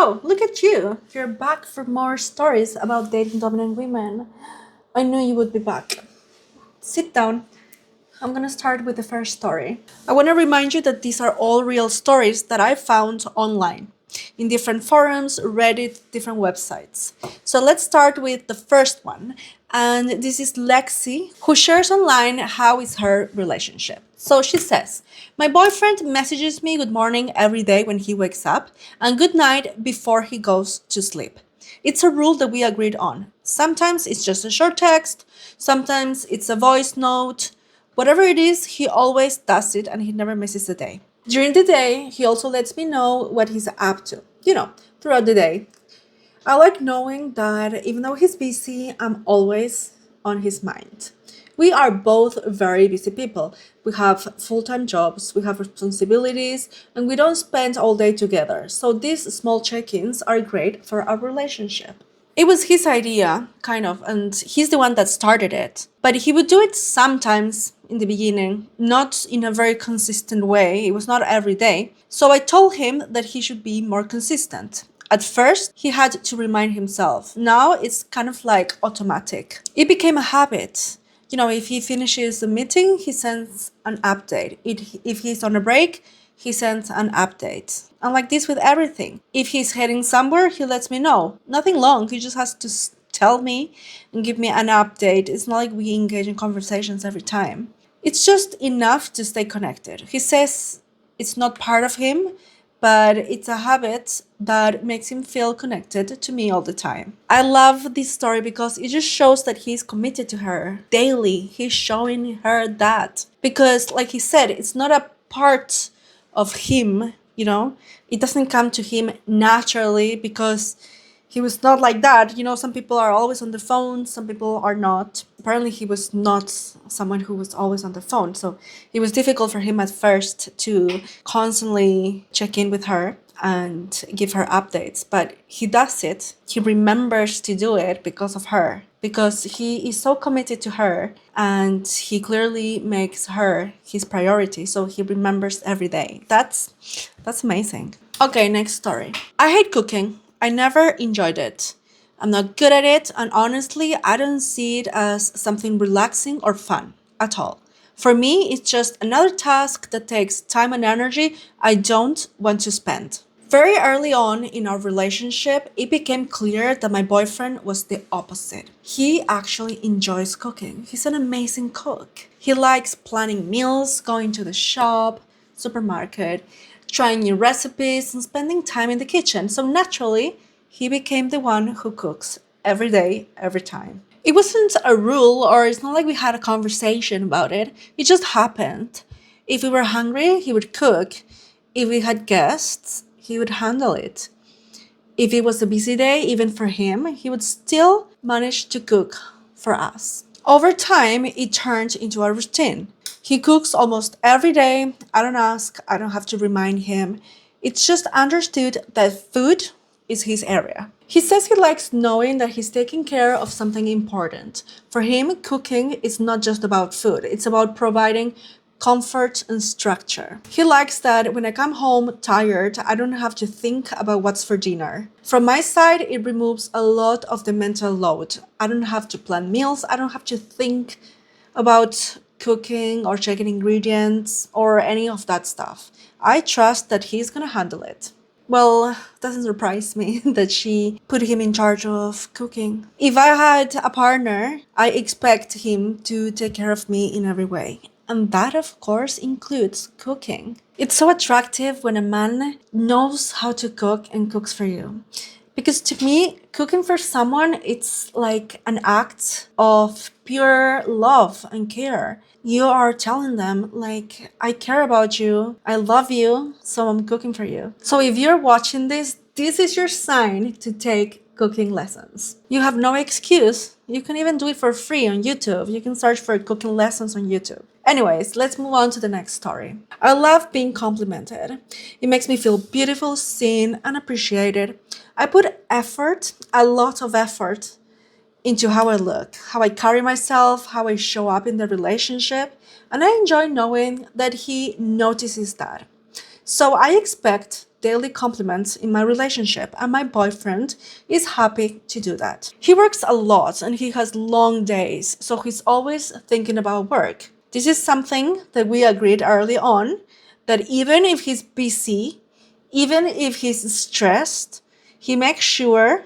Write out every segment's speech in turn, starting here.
Oh, look at you. You're back for more stories about dating dominant women. I knew you would be back. Sit down. I'm gonna start with the first story. I wanna remind you that these are all real stories that I found online in different forums, Reddit, different websites. So let's start with the first one. And this is Lexi, who shares online how is her relationship. So she says, my boyfriend messages me good morning every day when he wakes up and good night before he goes to sleep. It's a rule that we agreed on. Sometimes it's just a short text, sometimes it's a voice note. Whatever it is, he always does it and he never misses a day. During the day, he also lets me know what he's up to, throughout the day. I like knowing that even though he's busy, I'm always on his mind. We are both very busy people. We have full-time jobs, we have responsibilities, and we don't spend all day together. So these small check-ins are great for our relationship. It was his idea, kind of, and he's the one that started it. But he would do it sometimes in the beginning, not in a very consistent way. It was not every day. So I told him that he should be more consistent. At first, he had to remind himself. Now it's kind of like automatic. It became a habit. If he finishes a meeting, he sends an update. If he's on a break, he sends an update. And like this with everything. If he's heading somewhere, he lets me know. Nothing long, he just has to tell me and give me an update. It's not like we engage in conversations every time. It's just enough to stay connected. He says it's not part of him, but it's a habit that makes him feel connected to me all the time. I love this story because it just shows that he's committed to her daily. He's showing her that. Because, like he said, it's not a part of him, it doesn't come to him naturally because he was not like that. Some people are always on the phone, some people are not. Apparently he was not someone who was always on the phone, so it was difficult for him at first to constantly check in with her and give her updates, but he does it. He remembers to do it because of her, because he is so committed to her and he clearly makes her his priority, so he remembers every day. That's amazing. Okay, next story. I hate cooking. I never enjoyed it. I'm not good at it, and honestly, I don't see it as something relaxing or fun at all. For me, it's just another task that takes time and energy I don't want to spend. Very early on in our relationship, it became clear that my boyfriend was the opposite. He actually enjoys cooking. He's an amazing cook. He likes planning meals, going to the shop, supermarket, trying new recipes, and spending time in the kitchen. So naturally, he became the one who cooks every day, every time. It wasn't a rule, or it's not like we had a conversation about it. It just happened. If we were hungry, he would cook. If we had guests, he would handle it. If it was a busy day, even for him, he would still manage to cook for us. Over time, it turned into a routine. He cooks almost every day. I don't ask, I don't have to remind him. It's just understood that food is his area. He says he likes knowing that he's taking care of something important. For him, cooking is not just about food. It's about providing comfort and structure. He likes that when I come home tired, I don't have to think about what's for dinner. From my side, it removes a lot of the mental load. I don't have to plan meals. I don't have to think about cooking or checking ingredients or any of that stuff. I trust that he's gonna handle it. Well, it doesn't surprise me that she put him in charge of cooking. If I had a partner, I expect him to take care of me in every way. And that, of course, includes cooking. It's so attractive when a man knows how to cook and cooks for you. Because to me, cooking for someone, it's like an act of pure love and care. You are telling them, like, I care about you, I love you, so I'm cooking for you. So if you're watching this is your sign to take cooking lessons. You have no excuse. You can even do it for free on YouTube. You can search for cooking lessons on YouTube. Anyways, let's move on to the next story. I love being complimented. It makes me feel beautiful, seen, and appreciated. I put effort, a lot of effort, into how I look, how I carry myself, how I show up in the relationship, and I enjoy knowing that he notices that. So I expect daily compliments in my relationship, and my boyfriend is happy to do that. He works a lot and he has long days, so he's always thinking about work. This is something that we agreed early on, that even if he's busy, even if he's stressed, he makes sure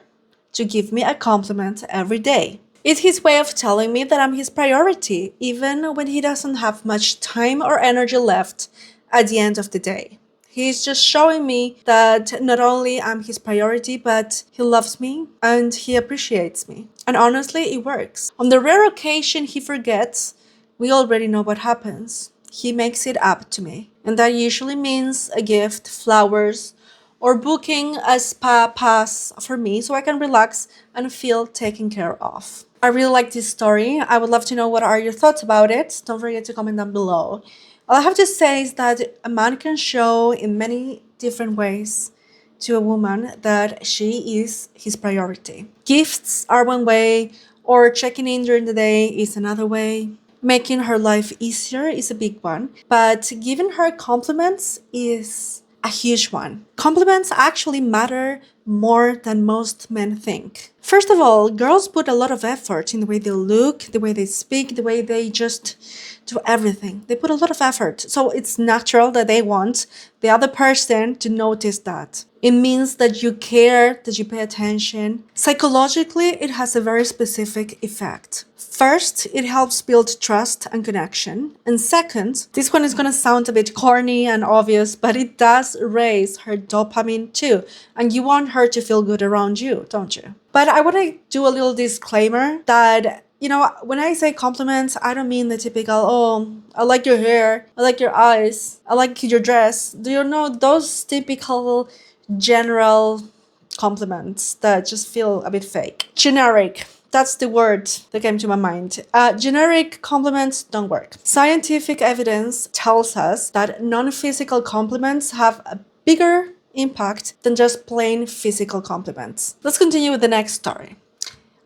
to give me a compliment every day. It's his way of telling me that I'm his priority, even when he doesn't have much time or energy left at the end of the day. He's just showing me that not only I'm his priority, but he loves me and he appreciates me. And honestly, it works. On the rare occasion he forgets, we already know what happens. He makes it up to me. And that usually means a gift, flowers, or booking a spa pass for me so I can relax and feel taken care of. I really like this story. I would love to know what are your thoughts about it. Don't forget to comment down below. All I have to say is that a man can show in many different ways to a woman that she is his priority. Gifts are one way, or checking in during the day is another way. Making her life easier is a big one, but giving her compliments is a huge one. Compliments actually matter more than most men think. First of all, girls put a lot of effort in the way they look, the way they speak, the way they just do everything. They put a lot of effort. So it's natural that they want the other person to notice that. It means that you care, that you pay attention. Psychologically, it has a very specific effect. First, it helps build trust and connection. And second, this one is going to sound a bit corny and obvious, but it does raise her dopamine too. And you want her to feel good around you, don't you? But I want to do a little disclaimer that, when I say compliments, I don't mean the typical, oh, I like your hair, I like your eyes, I like your dress. Do you know those typical general compliments that just feel a bit fake? Generic. That's the word that came to my mind. Generic compliments don't work. Scientific evidence tells us that non-physical compliments have a bigger impact than just plain physical compliments. Let's continue with the next story.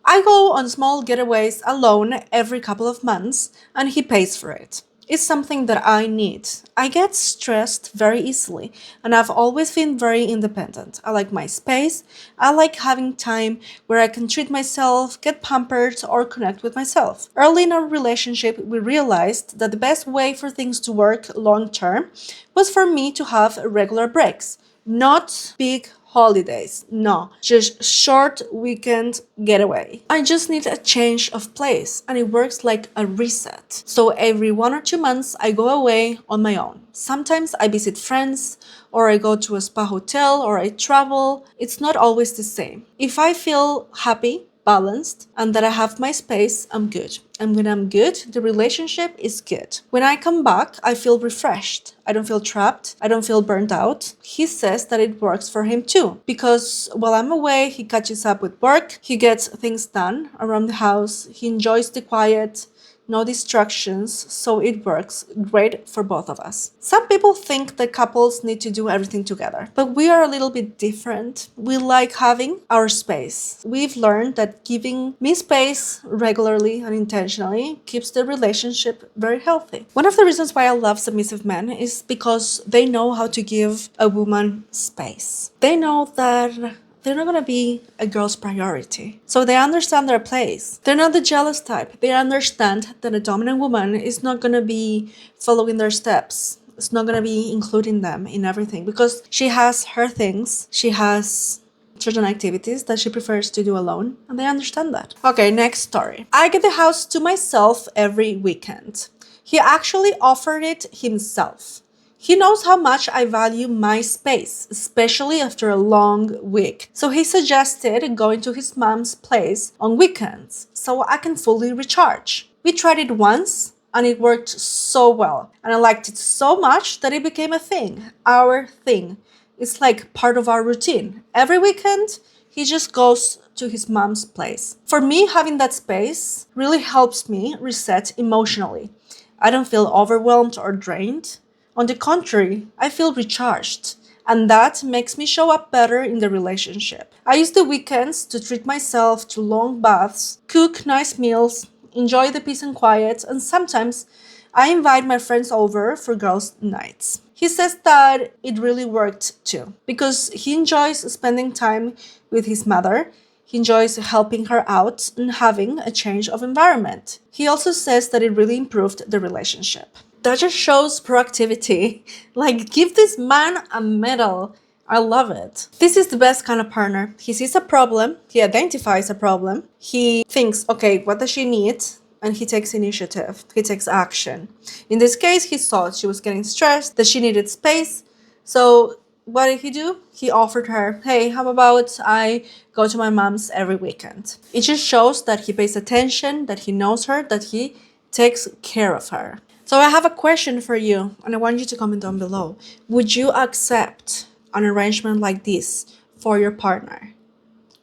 I go on small getaways alone every couple of months, and he pays for it. It's something that I need. I get stressed very easily, and I've always been very independent. I like my space. I like having time where I can treat myself, get pampered, or connect with myself. Early in our relationship, we realized that the best way for things to work long term was for me to have regular breaks, not big holidays. No, just short weekend getaway. I just need a change of place, and it works like a reset. So every 1 or 2 months, I go away on my own. Sometimes I visit friends, or I go to a spa hotel, or I travel. It's not always the same. If I feel happy, balanced, and that I have my space, I'm good. And when I'm good, the relationship is good. When I come back, I feel refreshed. I don't feel trapped. I don't feel burnt out. He says that it works for him too, because while I'm away, he catches up with work. He gets things done around the house. He enjoys the quiet, no distractions, so it works great for both of us. Some people think that couples need to do everything together, but we are a little bit different. We like having our space. We've learned that giving me space regularly and intentionally keeps the relationship very healthy. One of the reasons why I love submissive men is because they know how to give a woman space. They know that they're not going to be a girl's priority. So they understand their place. They're not the jealous type. They understand that a dominant woman is not going to be following their steps. It's not going to be including them in everything because she has her things. She has certain activities that she prefers to do alone, and they understand that. Okay, next story. I get the house to myself every weekend. He actually offered it himself. He knows how much I value my space, especially after a long week. So he suggested going to his mom's place on weekends so I can fully recharge. We tried it once and it worked so well. And I liked it so much that it became a thing, our thing. It's like part of our routine. Every weekend, he just goes to his mom's place. For me, having that space really helps me reset emotionally. I don't feel overwhelmed or drained. On the contrary, I feel recharged, and that makes me show up better in the relationship. I use the weekends to treat myself to long baths, cook nice meals, enjoy the peace and quiet, and sometimes I invite my friends over for girls' nights. He says that it really worked too, because he enjoys spending time with his mother. He enjoys helping her out and having a change of environment. He also says that it really improved the relationship. That just shows proactivity. Like, give this man a medal. I love it. This is the best kind of partner. He sees a problem, he identifies a problem, he thinks, okay, what does she need? And he takes initiative, he takes action. In this case, he saw she was getting stressed, that she needed space. So what did he do? He offered her, hey, how about I go to my mom's every weekend? It just shows that he pays attention, that he knows her, that he takes care of her. So I have a question for you, and I want you to comment down below. Would you accept an arrangement like this for your partner?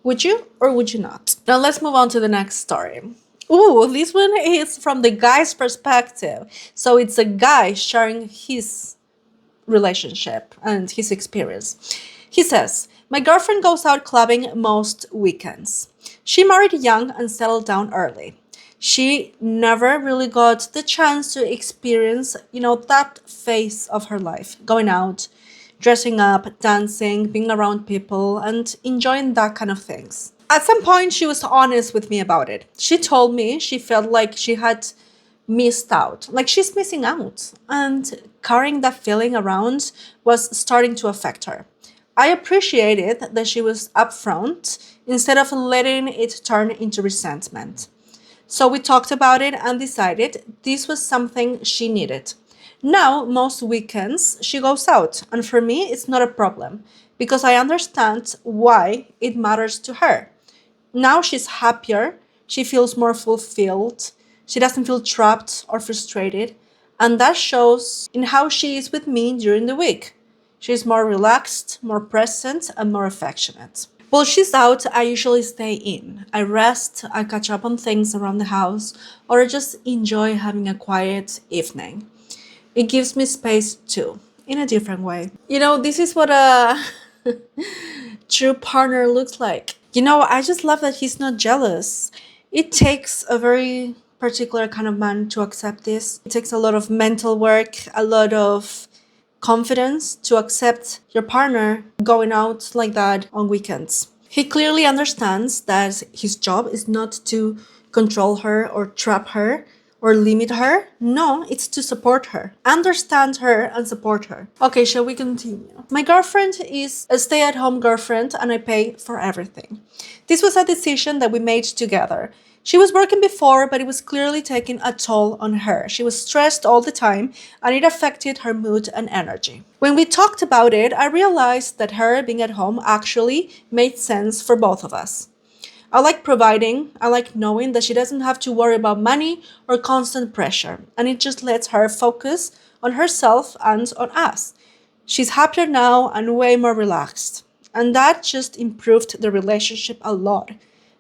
Would you or would you not? Now let's move on to the next story. Ooh, this one is from the guy's perspective. So it's a guy sharing his relationship and his experience. He says, my girlfriend goes out clubbing most weekends. She married young and settled down early. She never really got the chance to experience, that phase of her life, going out, dressing up, dancing, being around people, and enjoying that kind of things. At some point, she was honest with me about it. She told me she felt like she had missed out, like she's missing out, and carrying that feeling around was starting to affect her. I appreciated that she was upfront instead of letting it turn into resentment. So we talked about it and decided this was something she needed. Now, most weekends, she goes out, and for me, it's not a problem because I understand why it matters to her. Now she's happier, she feels more fulfilled, she doesn't feel trapped or frustrated, and that shows in how she is with me during the week. She's more relaxed, more present, and more affectionate. While she's out, I usually stay in. I rest, I catch up on things around the house, or I just enjoy having a quiet evening. It gives me space too, in a different way. This is what a true partner looks like. I just love that he's not jealous. It takes a very particular kind of man to accept this. It takes a lot of mental work, a lot of confidence to accept your partner going out like that on weekends. He clearly understands that his job is not to control her or trap her or limit her. No, it's to support her, understand her, and support her. Okay, shall we continue? My girlfriend is a stay-at-home girlfriend and I pay for everything. This was a decision that we made together. She was working before, but it was clearly taking a toll on her. She was stressed all the time and it affected her mood and energy. When we talked about it, I realized that her being at home actually made sense for both of us. I like providing, I like knowing that she doesn't have to worry about money or constant pressure, and it just lets her focus on herself and on us. She's happier now and way more relaxed, and that just improved the relationship a lot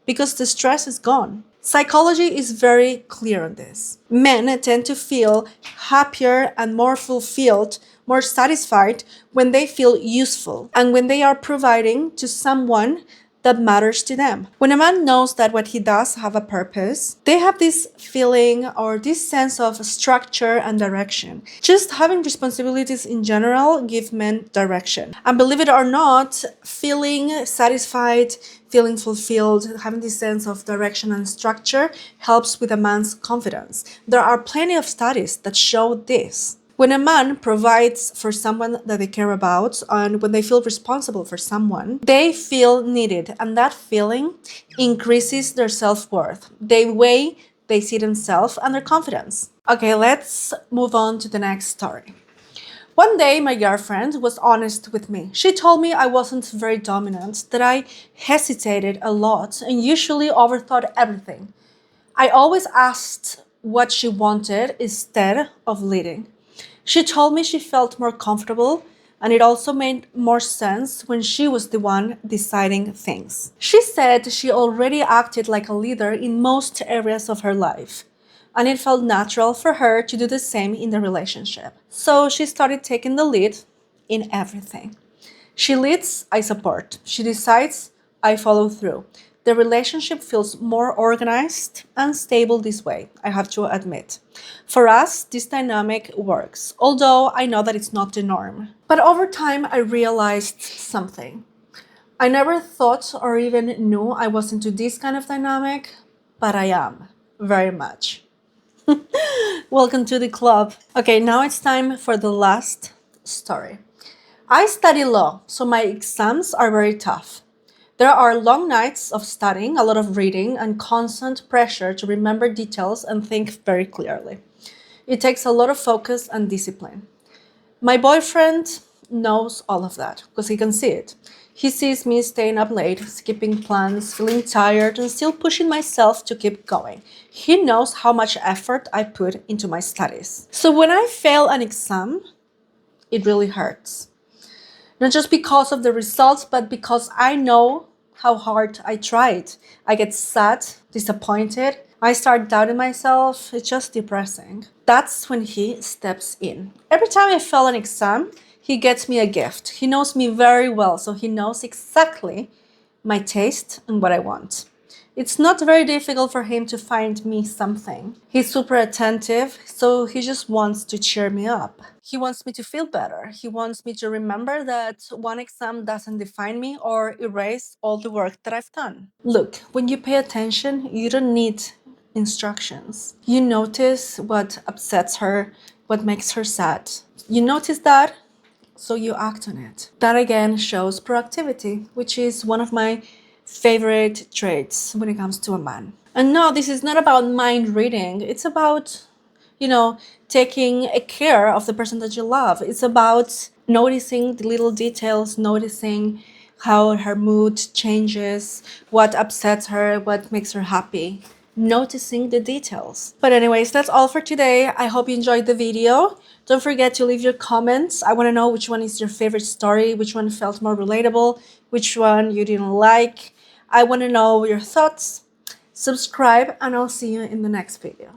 because the stress is gone. Psychology is very clear on this. Men tend to feel happier and more fulfilled, more satisfied when they feel useful and when they are providing to someone that matters to them. When a man knows that what he does have a purpose, they have this feeling or this sense of structure and direction. Just having responsibilities in general give men direction. And believe it or not, feeling satisfied, feeling fulfilled, having this sense of direction and structure helps with a man's confidence. There are plenty of studies that show this. When a man provides for someone that they care about and when they feel responsible for someone, they feel needed, and that feeling increases their self-worth. They see themselves and their confidence. Okay, let's move on to the next story. One day, my girlfriend was honest with me. She told me I wasn't very dominant, that I hesitated a lot and usually overthought everything. I always asked what she wanted instead of leading. She told me she felt more comfortable, and it also made more sense when she was the one deciding things. She said she already acted like a leader in most areas of her life, and it felt natural for her to do the same in the relationship. So she started taking the lead in everything. She leads, I support. She decides, I follow through. The relationship feels more organized and stable this way, I have to admit. For us, this dynamic works, although I know that it's not the norm. But over time, I realized something. I never thought or even knew I was into this kind of dynamic, but I am, very much. Welcome to the club. Okay, now it's time for the last story. I study law, so my exams are very tough. There are long nights of studying, a lot of reading, and constant pressure to remember details and think very clearly. It takes a lot of focus and discipline. My boyfriend knows all of that because he can see it. He sees me staying up late, skipping plans, feeling tired, and still pushing myself to keep going. He knows how much effort I put into my studies. So when I fail an exam, it really hurts. Not just because of the results, but because I know how hard I tried. I get sad, disappointed. I start doubting myself. It's just depressing. That's when he steps in. Every time I fail an exam, he gets me a gift. He knows me very well, so he knows exactly my taste and what I want. It's not very difficult for him to find me something. He's super attentive, so he just wants to cheer me up. He wants me to feel better. He wants me to remember that one exam doesn't define me or erase all the work that I've done. Look, when you pay attention, you don't need instructions. You notice what upsets her, what makes her sad. You notice that, so you act on it. That again shows proactivity, which is one of my favorite traits when it comes to a man. And no, this is not about mind reading. It's about, taking care of the person that you love. It's about noticing the little details, noticing how her mood changes, what upsets her, what makes her happy. Noticing the details. But anyways, that's all for today. I hope you enjoyed the video. Don't forget to leave your comments. I want to know which one is your favorite story, which one felt more relatable, which one you didn't like. I want to know your thoughts. Subscribe, and I'll see you in the next video.